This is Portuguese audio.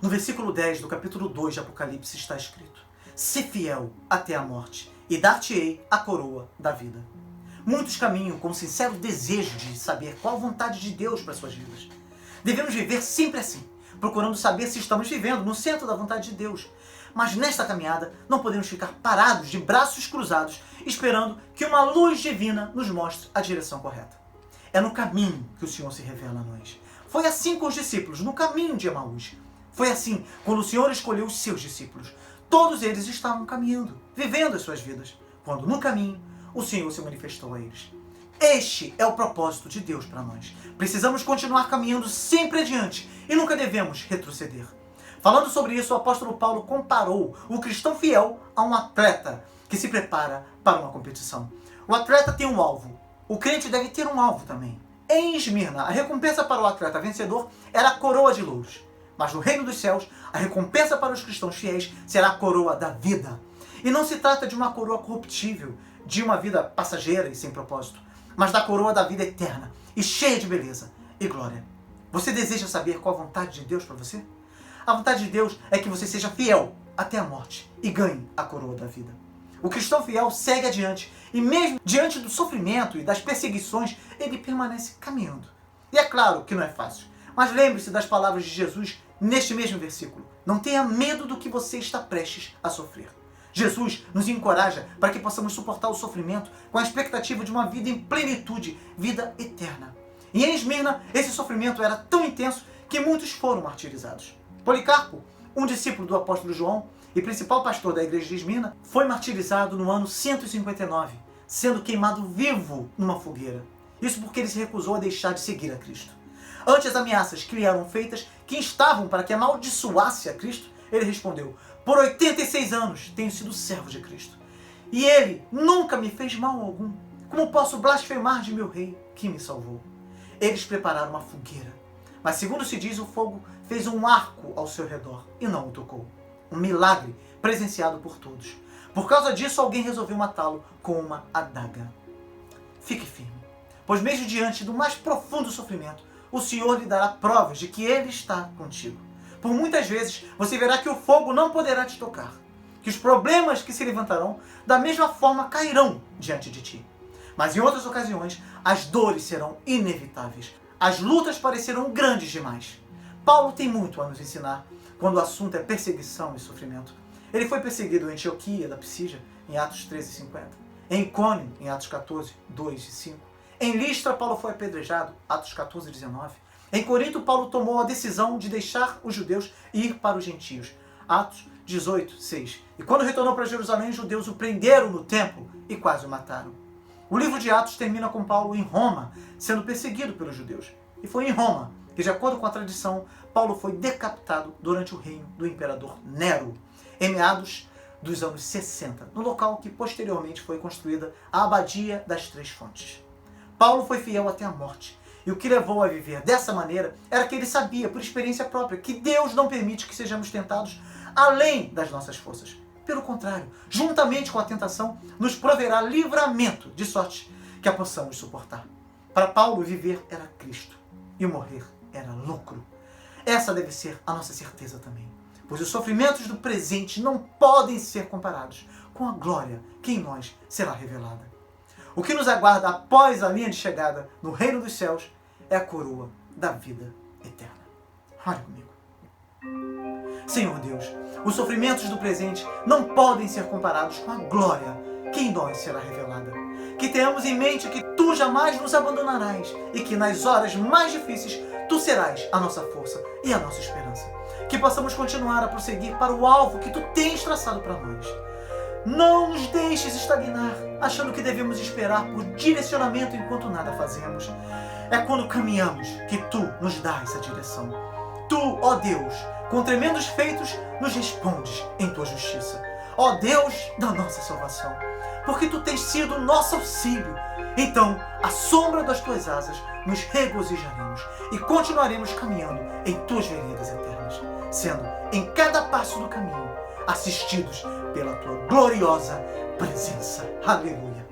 No versículo 10 do capítulo 2 de Apocalipse está escrito: "Se fiel até a morte, e dar-te-ei a coroa da vida." Muitos caminham com sincero desejo de saber qual a vontade de Deus para suas vidas. Devemos viver sempre assim, procurando saber se estamos vivendo no centro da vontade de Deus. Mas nesta caminhada não podemos ficar parados de braços cruzados, esperando que uma luz divina nos mostre a direção correta. É no caminho que o Senhor se revela a nós. Foi assim com os discípulos, no caminho de Emaús. Foi assim quando o Senhor escolheu os seus discípulos. Todos eles estavam caminhando, vivendo as suas vidas, quando no caminho o Senhor se manifestou a eles. Este é o propósito de Deus para nós. Precisamos continuar caminhando sempre adiante e nunca devemos retroceder. Falando sobre isso, o apóstolo Paulo comparou o cristão fiel a um atleta que se prepara para uma competição. O atleta tem um alvo. O crente deve ter um alvo também. Em Esmirna, a recompensa para o atleta vencedor era a coroa de louros. Mas no reino dos céus, a recompensa para os cristãos fiéis será a coroa da vida. E não se trata de uma coroa corruptível, de uma vida passageira e sem propósito, mas da coroa da vida eterna e cheia de beleza e glória. Você deseja saber qual a vontade de Deus para você? A vontade de Deus é que você seja fiel até a morte e ganhe a coroa da vida. O cristão fiel segue adiante e mesmo diante do sofrimento e das perseguições, ele permanece caminhando. E é claro que não é fácil, mas lembre-se das palavras de Jesus neste mesmo versículo: "Não tenha medo do que você está prestes a sofrer." Jesus nos encoraja para que possamos suportar o sofrimento com a expectativa de uma vida em plenitude, vida eterna. E em Esmirna, esse sofrimento era tão intenso que muitos foram martirizados. Policarpo, um discípulo do apóstolo João e principal pastor da igreja de Esmirna, foi martirizado no ano 159, sendo queimado vivo numa fogueira. Isso porque ele se recusou a deixar de seguir a Cristo. Ante as ameaças que lhe eram feitas, que instavam para que amaldiçoasse a Cristo, ele respondeu: "Por 86 anos tenho sido servo de Cristo, e ele nunca me fez mal algum. Como posso blasfemar de meu rei que me salvou?" Eles prepararam uma fogueira, mas segundo se diz, o fogo fez um arco ao seu redor e não o tocou. Um milagre presenciado por todos. Por causa disso, alguém resolveu matá-lo com uma adaga. Fique firme, pois mesmo diante do mais profundo sofrimento, o Senhor lhe dará provas de que Ele está contigo. Por muitas vezes, você verá que o fogo não poderá te tocar, que os problemas que se levantarão, da mesma forma cairão diante de ti. Mas em outras ocasiões, as dores serão inevitáveis. As lutas parecerão grandes demais. Paulo tem muito a nos ensinar quando o assunto é perseguição e sofrimento. Ele foi perseguido em Antioquia da Psídia, em Atos 13:50. Em Icônio, em Atos 14, 2 e 5. Em Listra, Paulo foi apedrejado, Atos 14, 19. Em Corinto, Paulo tomou a decisão de deixar os judeus e ir para os gentios, Atos 18, 6. E quando retornou para Jerusalém, os judeus o prenderam no templo e quase o mataram. O livro de Atos termina com Paulo em Roma, sendo perseguido pelos judeus. E foi em Roma que, de acordo com a tradição, Paulo foi decapitado durante o reino do imperador Nero, em meados dos anos 60, no local que posteriormente foi construída a Abadia das Três Fontes. Paulo foi fiel até a morte, e o que levou a viver dessa maneira era que ele sabia, por experiência própria, que Deus não permite que sejamos tentados além das nossas forças. Pelo contrário, juntamente com a tentação, nos proverá livramento, de sorte que a possamos suportar. Para Paulo, viver era Cristo e o morrer era lucro. Essa deve ser a nossa certeza também, pois os sofrimentos do presente não podem ser comparados com a glória que em nós será revelada. O que nos aguarda após a linha de chegada no reino dos céus é a coroa da vida eterna. Ore comigo. Senhor Deus, os sofrimentos do presente não podem ser comparados com a glória que em nós será revelada. Que tenhamos em mente que Tu jamais nos abandonarás e que nas horas mais difíceis Tu serás a nossa força e a nossa esperança. Que possamos continuar a prosseguir para o alvo que Tu tens traçado para nós. Não nos deixes estagnar, achando que devemos esperar por direcionamento enquanto nada fazemos. É quando caminhamos que Tu nos dá essa direção. Tu, ó Deus, com tremendos feitos, nos respondes em Tua justiça. Ó Deus da nossa salvação, porque Tu tens sido nosso auxílio. Então, à sombra das Tuas asas, nos regozijaremos e continuaremos caminhando em Tuas veredas eternas, sendo, em cada passo do caminho, assistidos pela Tua gloriosa presença. Aleluia.